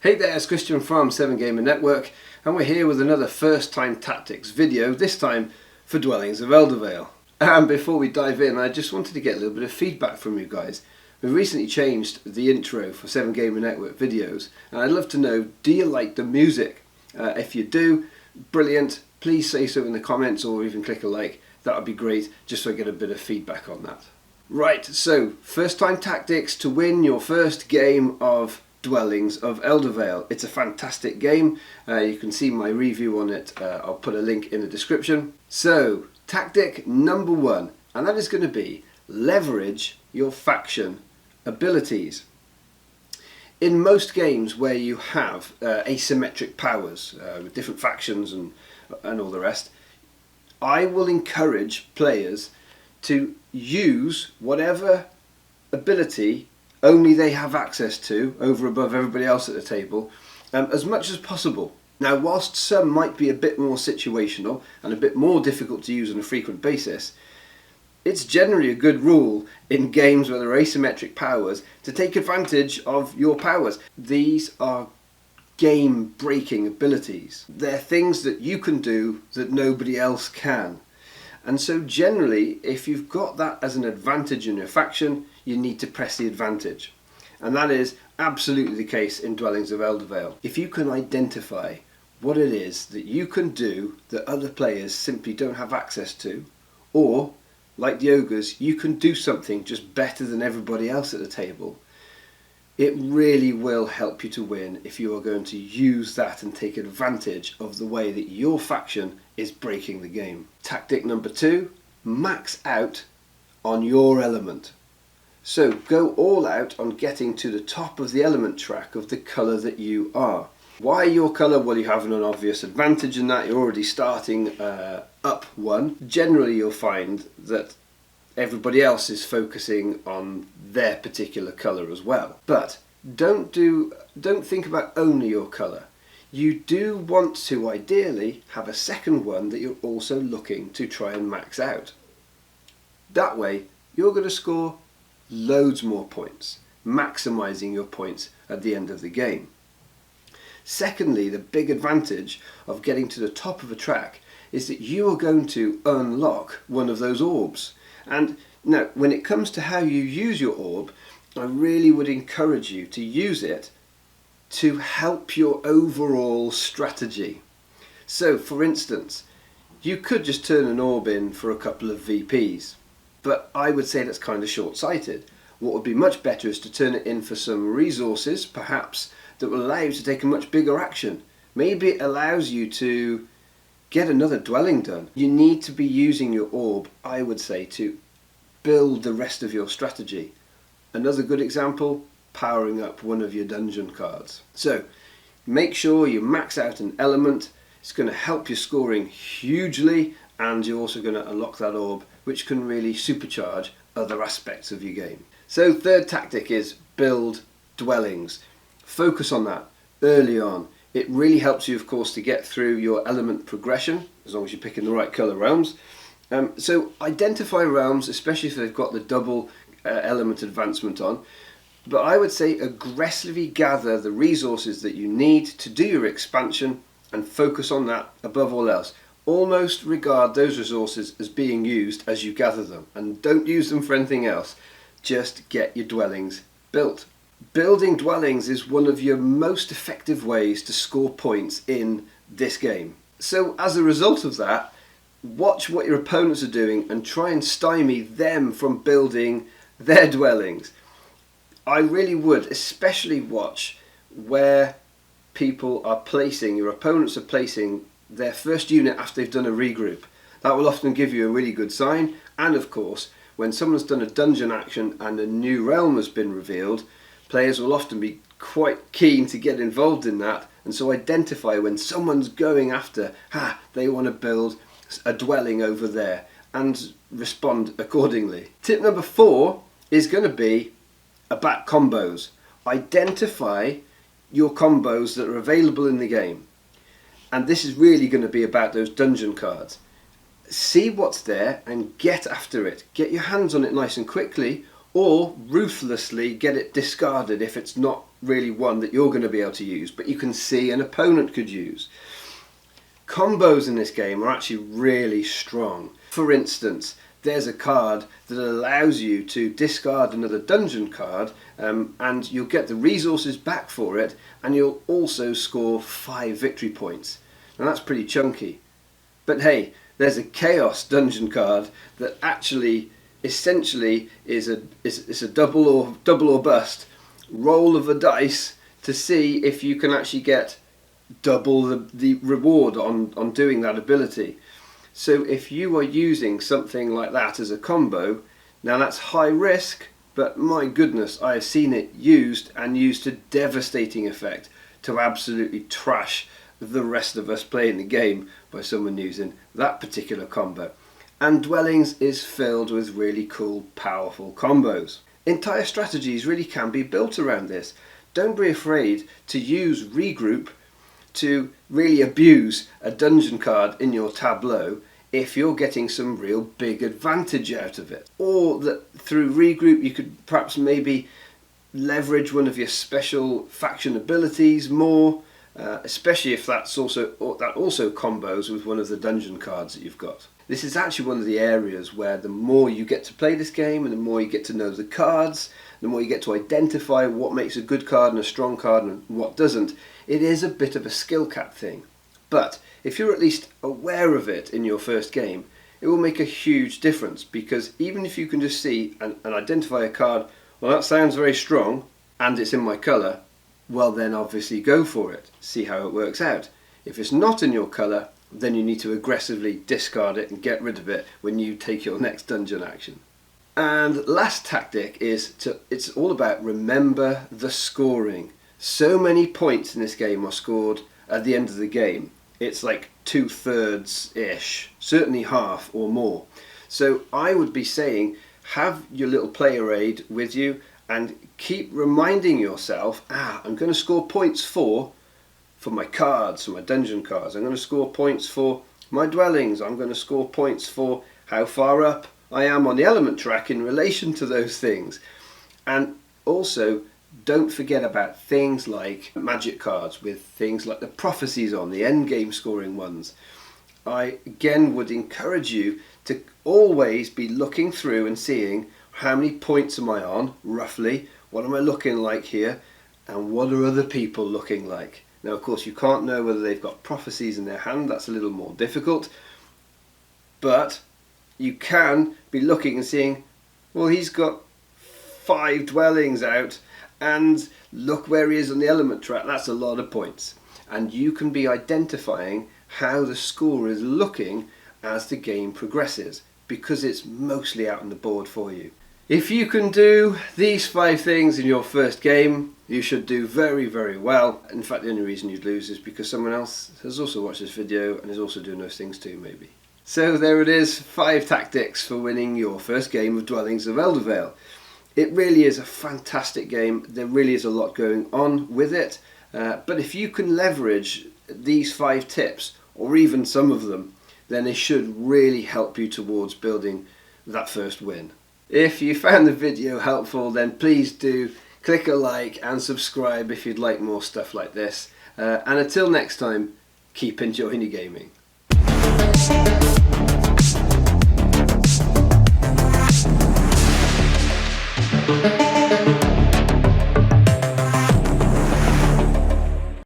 Hey there, it's Christian from 7Gamer Network, and we're here with another first time tactics video, this time for Dwellings of Eldervale. And before we dive in, I just wanted to get a little bit of feedback from you guys. We've recently changed the intro for 7Gamer Network videos, and I'd love to know, do you like the music? If you do, brilliant, please say so in the comments or even click a like. That would be great, just so I get a bit of feedback on that. Right, so first time tactics to win your first game of Dwellings of Eldervale. It's a fantastic game. You can see my review on it. I'll put a link in the description. So, tactic number one, and that is going to be leverage your faction abilities. In most games where you have asymmetric powers with different factions and all the rest, I will encourage players to use whatever ability only they have access to over above everybody else at the table as much as possible. Now, whilst some might be a bit more situational and a bit more difficult to use on a frequent basis, it's generally a good rule in games where there are asymmetric powers to take advantage of your powers. These are game breaking abilities. They're things that you can do that nobody else can. And so generally, if you've got that as an advantage in your faction, you need to press the advantage. And that is absolutely the case in Dwellings of Eldervale. If you can identify what it is that you can do that other players simply don't have access to, or, like the ogres, you can do something just better than everybody else at the table, it really will help you to win if you are going to use that and take advantage of the way that your faction is breaking the game. Tactic number two, max out on your element. So go all out on getting to the top of the element track of the colour that you are. Why your colour? Well, you have an obvious advantage in that you're already starting up one. Generally you'll find that everybody else is focusing on their particular colour as well. But don't think about only your colour. You do want to ideally have a second one that you're also looking to try and max out. That way you're going to score loads more points, maximising your points at the end of the game. Secondly, the big advantage of getting to the top of a track is that you are going to unlock one of those orbs. And now, when it comes to how you use your orb, I really would encourage you to use it to help your overall strategy. So, for instance, you could just turn an orb in for a couple of VPs, but I would say that's kind of short-sighted. What would be much better is to turn it in for some resources, perhaps, that will allow you to take a much bigger action. Maybe it allows you to get another dwelling done. You need to be using your orb, I would say, to build the rest of your strategy. Another good example, powering up one of your dungeon cards. So make sure you max out an element. It's going to help your scoring hugely, and you're also going to unlock that orb, which can really supercharge other aspects of your game. So third tactic is build dwellings. Focus on that early on. It really helps you, of course, to get through your element progression, as long as you're picking the right colour realms. So identify realms, especially if they've got the double element advancement on. But I would say aggressively gather the resources that you need to do your expansion and focus on that above all else. Almost regard those resources as being used as you gather them, and don't use them for anything else. Just get your dwellings built. Building dwellings is one of your most effective ways to score points in this game. So as a result of that, watch what your opponents are doing and try and stymie them from building their dwellings. I really would, especially watch where people are placing, your opponents are placing their first unit after they've done a regroup. That will often give you a really good sign. And of course, when someone's done a dungeon action and a new realm has been revealed, players will often be quite keen to get involved in that, and so identify when someone's going after, they want to build a dwelling over there, and respond accordingly. Tip number 4 is going to be about combos. Identify your combos that are available in the game. And this is really going to be about those dungeon cards. See what's there and get after it. Get your hands on it nice and quickly, or ruthlessly get it discarded if it's not really one that you're going to be able to use, but you can see an opponent could use. Combos in this game are actually really strong. For instance, there's a card that allows you to discard another dungeon card, and you'll get the resources back for it, and you'll also score 5 victory points. Now that's pretty chunky. But hey, there's a chaos dungeon card that actually essentially is a double or bust roll of a dice to see if you can actually get double the reward on doing that ability. So if you are using something like that as a combo, now that's high risk, but my goodness, I have seen it used to devastating effect to absolutely trash the rest of us playing the game by someone using that particular combo. And Dwellings is filled with really cool, powerful combos. Entire strategies really can be built around this. Don't be afraid to use regroup to really abuse a dungeon card in your tableau if you're getting some real big advantage out of it. Or that through regroup you could perhaps maybe leverage one of your special faction abilities more, especially if that also combos with one of the dungeon cards that you've got. This is actually one of the areas where the more you get to play this game and the more you get to know the cards, the more you get to identify what makes a good card and a strong card and what doesn't, it is a bit of a skill cap thing. But if you're at least aware of it in your first game, it will make a huge difference, because even if you can just see and identify a card, well, that sounds very strong and it's in my colour, well then obviously go for it, see how it works out. If it's not in your colour, then you need to aggressively discard it and get rid of it when you take your next dungeon action. And last tactic is it's all about remember the scoring. So many points in this game are scored at the end of the game. It's like 2/3-ish, certainly half or more. So I would be saying have your little player aid with you and keep reminding yourself, I'm going to score points for my cards, for my dungeon cards. I'm going to score points for my dwellings. I'm going to score points for how far up I am on the element track in relation to those things. And also, don't forget about things like magic cards with things like the prophecies on, the end game scoring ones. I again would encourage you to always be looking through and seeing how many points am I on, roughly, what am I looking like here, and what are other people looking like. Now, of course, you can't know whether they've got prophecies in their hand. That's a little more difficult. But you can be looking and seeing, well, he's got 5 dwellings out, and look where he is on the element track. That's a lot of points. And you can be identifying how the score is looking as the game progresses, because it's mostly out on the board for you. If you can do these 5 things in your first game, you should do very, very well. In fact, the only reason you'd lose is because someone else has also watched this video and is also doing those things too, maybe. So there it is, 5 tactics for winning your first game of Dwellings of Eldervale. It really is a fantastic game. There really is a lot going on with it. But if you can leverage these 5 tips, or even some of them, then they should really help you towards building that first win. If you found the video helpful, then please do click a like and subscribe if you'd like more stuff like this. And until next time, keep enjoying your gaming.